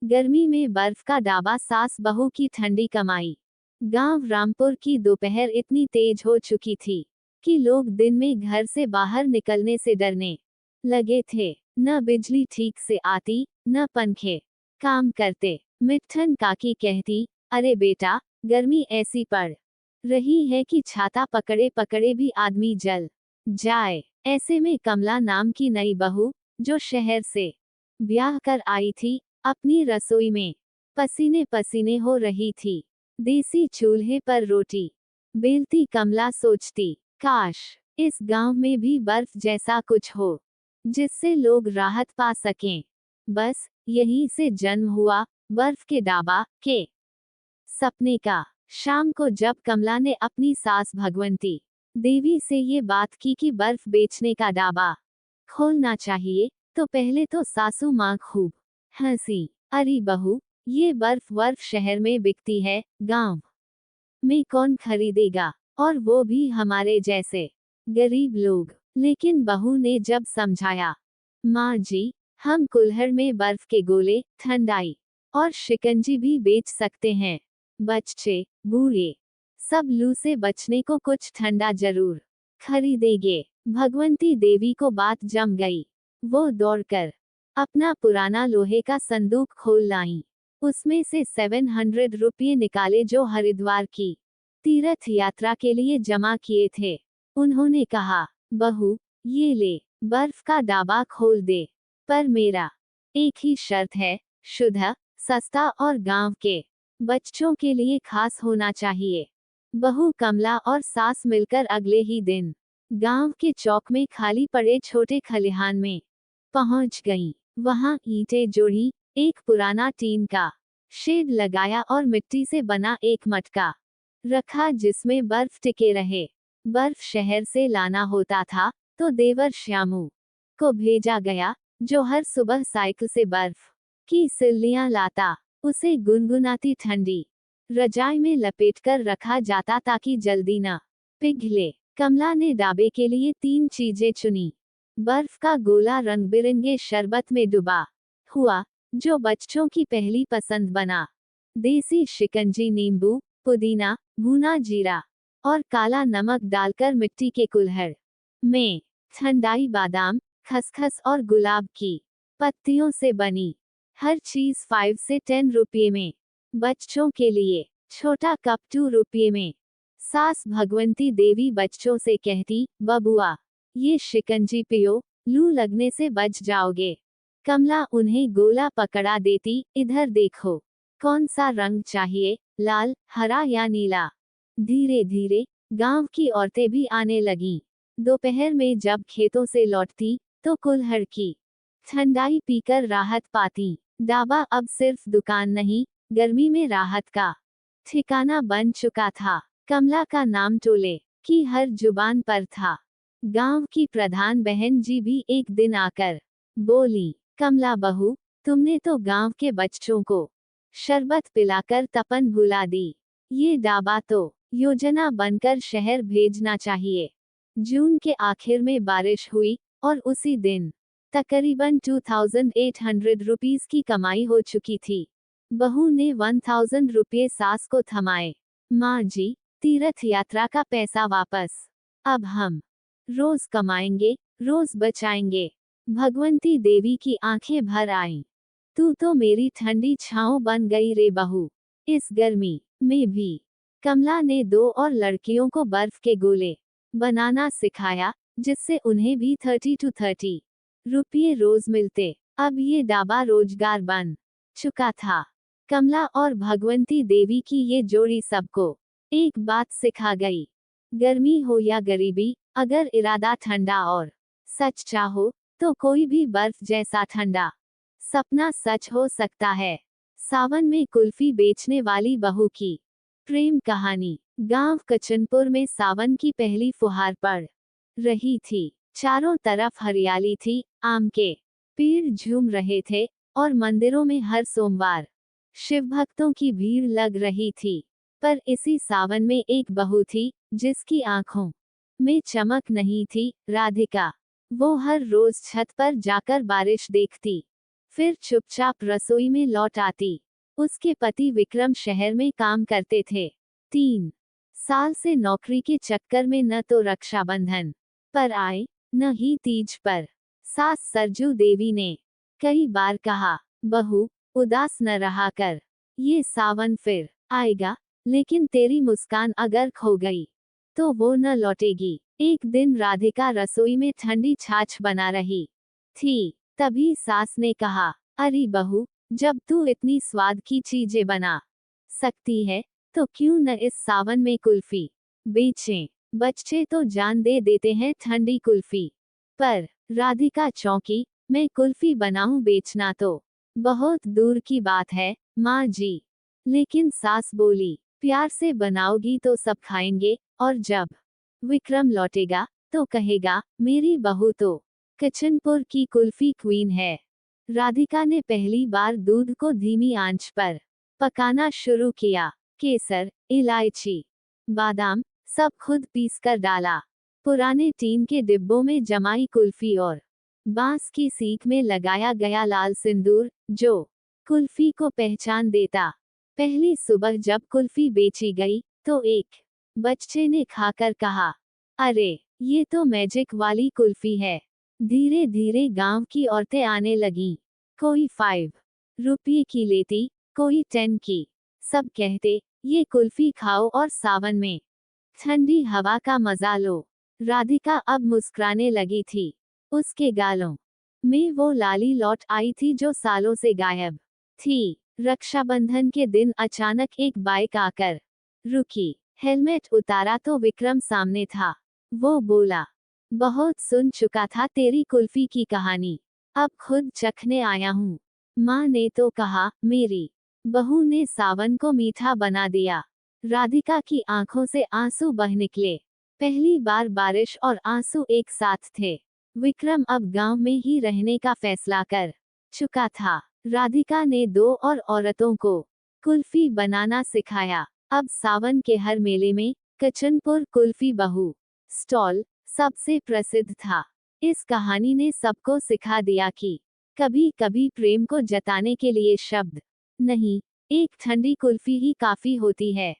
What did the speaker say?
गर्मी में बर्फ का डाबा, सास बहू की ठंडी कमाई। गांव रामपुर की दोपहर इतनी तेज हो चुकी थी कि लोग दिन में घर से बाहर निकलने से डरने लगे थे। न बिजली ठीक से आती, न पंखे काम करते। मिट्ठन काकी कहती, अरे बेटा, गर्मी ऐसी पड़ रही है कि छाता पकड़े पकड़े भी आदमी जल जाए। ऐसे में कमला नाम की नई बहू, जो शहर से ब्याह कर आई थी, अपनी रसोई में पसीने पसीने हो रही थी। देसी चूल्हे पर रोटी बेलती कमला सोचती, काश इस गांव में भी बर्फ जैसा कुछ हो जिससे लोग राहत पा सकें। बस यहीं से जन्म हुआ बर्फ के डाबा के सपने का। शाम को जब कमला ने अपनी सास भगवंती देवी से ये बात की कि बर्फ बेचने का डाबा खोलना चाहिए, तो पहले तो सासू माँ खूब हंसी। अरे बहू, ये बर्फ शहर में बिकती है, गांव में कौन खरीदेगा, और वो भी हमारे जैसे गरीब लोग। लेकिन बहू ने जब समझाया, माँ जी, हम कुल्हड़ में बर्फ के गोले, ठंडाई और शिकंजी भी बेच सकते हैं। बच्चे बूढ़े सब लू से बचने को कुछ ठंडा जरूर खरीदेंगे। भगवंती देवी को बात जम गई। वो दौड़कर अपना पुराना लोहे का संदूक खोल लाई। उसमें से 700 रुपये निकाले जो हरिद्वार की तीर्थ यात्रा के लिए जमा किए थे। उन्होंने कहा, बहू, ये ले, बर्फ का डाबा खोल दे, पर मेरा एक ही शर्त है, शुद्ध, सस्ता और गांव के बच्चों के लिए खास होना चाहिए। बहू कमला और सास मिलकर अगले ही दिन गांव के चौक में खाली पड़े छोटे खलिहान में पहुंच गईं। वहां ईंटें जोड़ी, एक पुराना टीन का शेड लगाया और मिट्टी से बना एक मटका रखा जिसमें बर्फ टिके रहे। बर्फ शहर से लाना होता था तो देवर श्यामू को भेजा गया, जो हर सुबह साइकिल से बर्फ की सिल्लियां लाता। उसे गुनगुनाती ठंडी रजाई में लपेटकर रखा जाता ताकि जल्दी न पिघले। कमला ने डाबे के लिए 3 चीजें चुनी। बर्फ का गोला रंग बिरंगे शरबत में डुबा हुआ, जो बच्चों की पहली पसंद बना। देसी शिकंजी नींबू, पुदीना, भुना जीरा और काला नमक डालकर मिट्टी के कुल्हड़ में ठंडाई बादाम, खसखस और गुलाब की पत्तियों से बनी। हर चीज 5 से 10 रुपये में। बच्चों के लिए छोटा कप 2 रुपये में। सास भगवंती देवी बच्चों से कहती, बबुआ, ये शिकंजी पियो, लू लगने से बच जाओगे। कमला उन्हें गोला पकड़ा देती, इधर देखो, कौन सा रंग चाहिए, लाल, हरा या नीला। धीरे धीरे गांव की औरतें भी आने लगीं। दोपहर में जब खेतों से लौटती, तो कुल्हड़ की ठंडाई पीकर राहत पाती। डाबा अब सिर्फ दुकान नहीं, गर्मी में राहत का ठिकाना बन चुका था। कमला का नाम टोले की हर जुबान पर था। गांव की प्रधान बहन जी भी एक दिन आकर बोली, कमला बहू, तुमने तो गांव के बच्चों को शरबत पिलाकर तपन भुला दी। ये डाबा तो योजना बनकर शहर भेजना चाहिए। जून के आखिर में बारिश हुई और उसी दिन तकरीबन 2800 रुपीस की कमाई हो चुकी थी। बहू ने 1000 रुपये सास को थमाए। माँ जी, तीर्थ यात्रा का पैसा वापस। अब हम रोज कमाएंगे, रोज बचाएंगे। भगवंती देवी की आंखें भर आईं। तू तो मेरी ठंडी छांव बन गई रे बहू, इस गर्मी में भी। कमला ने 2 और लड़कियों को बर्फ के गोले बनाना सिखाया, जिससे उन्हें भी 30 to 30 रुपये रोज मिलते। अब ये डाबा रोजगार बन चुका था। कमला और भगवंती देवी की ये जोड़ी सबको एक बात सिखा गई, गर्मी हो या गरीबी, अगर इरादा ठंडा और सच चाहो, तो कोई भी बर्फ जैसा ठंडा सपना सच हो सकता है। सावन में कुल्फी बेचने वाली बहू की प्रेम कहानी। गांव कचनपुर में सावन की पहली फुहार पड़ रही थी। चारों तरफ हरियाली थी, आम के पेड़ झूम रहे थे और मंदिरों में हर सोमवार शिव भक्तों की भीड़ लग रही थी। पर इसी सावन में एक बहू थी जिसकी आंखों में चमक नहीं थी, राधिका। वो हर रोज छत पर जाकर बारिश देखती, फिर चुपचाप रसोई में लौट आती। उसके पति विक्रम शहर में काम करते थे। 3 साल से नौकरी के चक्कर में न तो रक्षाबंधन पर आए न ही तीज पर। सास सरजू देवी ने कई बार कहा, बहू उदास न रहा कर, ये सावन फिर आएगा, लेकिन तेरी मुस्कान अगर खो गई तो वो न लौटेगी। एक दिन राधिका रसोई में ठंडी छाछ बना रही थी, तभी सास ने कहा, अरे बहू, जब तू इतनी स्वाद की चीजें बना सकती है तो क्यों न इस सावन में कुल्फी बेचें। बच्चे तो जान दे देते हैं ठंडी कुल्फी पर। राधिका चौंकी, मैं कुल्फी बनाऊं बेचना तो बहुत दूर की बात है माँ जी। लेकिन सास बोली, प्यार से बनाओगी तो सब खाएंगे, और जब विक्रम लौटेगा तो कहेगा, मेरी बहू तो किचनपुर की कुल्फी क्वीन है। राधिका ने पहली बार दूध को धीमी आंच पर पकाना शुरू किया। केसर, इलायची, बादाम सब खुद पीसकर डाला। पुराने टीन के डिब्बों में जमाई कुल्फी और बांस की सीख में लगाया गया लाल सिंदूर, जो कुल्फी को पहचान देता। पहली सुबह जब कुल्फी बेची गई तो एक बच्चे ने खाकर कहा, अरे ये तो मैजिक वाली कुल्फी है। धीरे धीरे गांव की औरतें आने लगीं। कोई 5 रुपये की लेती, कोई 10 की। सब कहते, ये कुल्फी खाओ और सावन में ठंडी हवा का मजा लो। राधिका अब मुस्कुराने लगी थी। उसके गालों में वो लाली लौट आई थी जो सालों से गायब थी। रक्षाबंधन के दिन अचानक एक बाइक आकर रुकी। हेलमेट उतारा तो विक्रम सामने था। वो बोला, बहुत सुन चुका था तेरी कुल्फी की कहानी, अब खुद चखने आया हूँ। माँ ने तो कहा, मेरी बहू ने सावन को मीठा बना दिया। राधिका की आंखों से आंसू बह निकले। पहली बार बारिश और आंसू एक साथ थे। विक्रम अब गांव में ही रहने का फैसला कर चुका था। राधिका ने 2 और औरतों को कुल्फी बनाना सिखाया। अब सावन के हर मेले में किचनपुर कुल्फी बहू स्टॉल सबसे प्रसिद्ध था। इस कहानी ने सबको सिखा दिया कि कभी कभी प्रेम को जताने के लिए शब्द नहीं, एक ठंडी कुल्फी ही काफी होती है।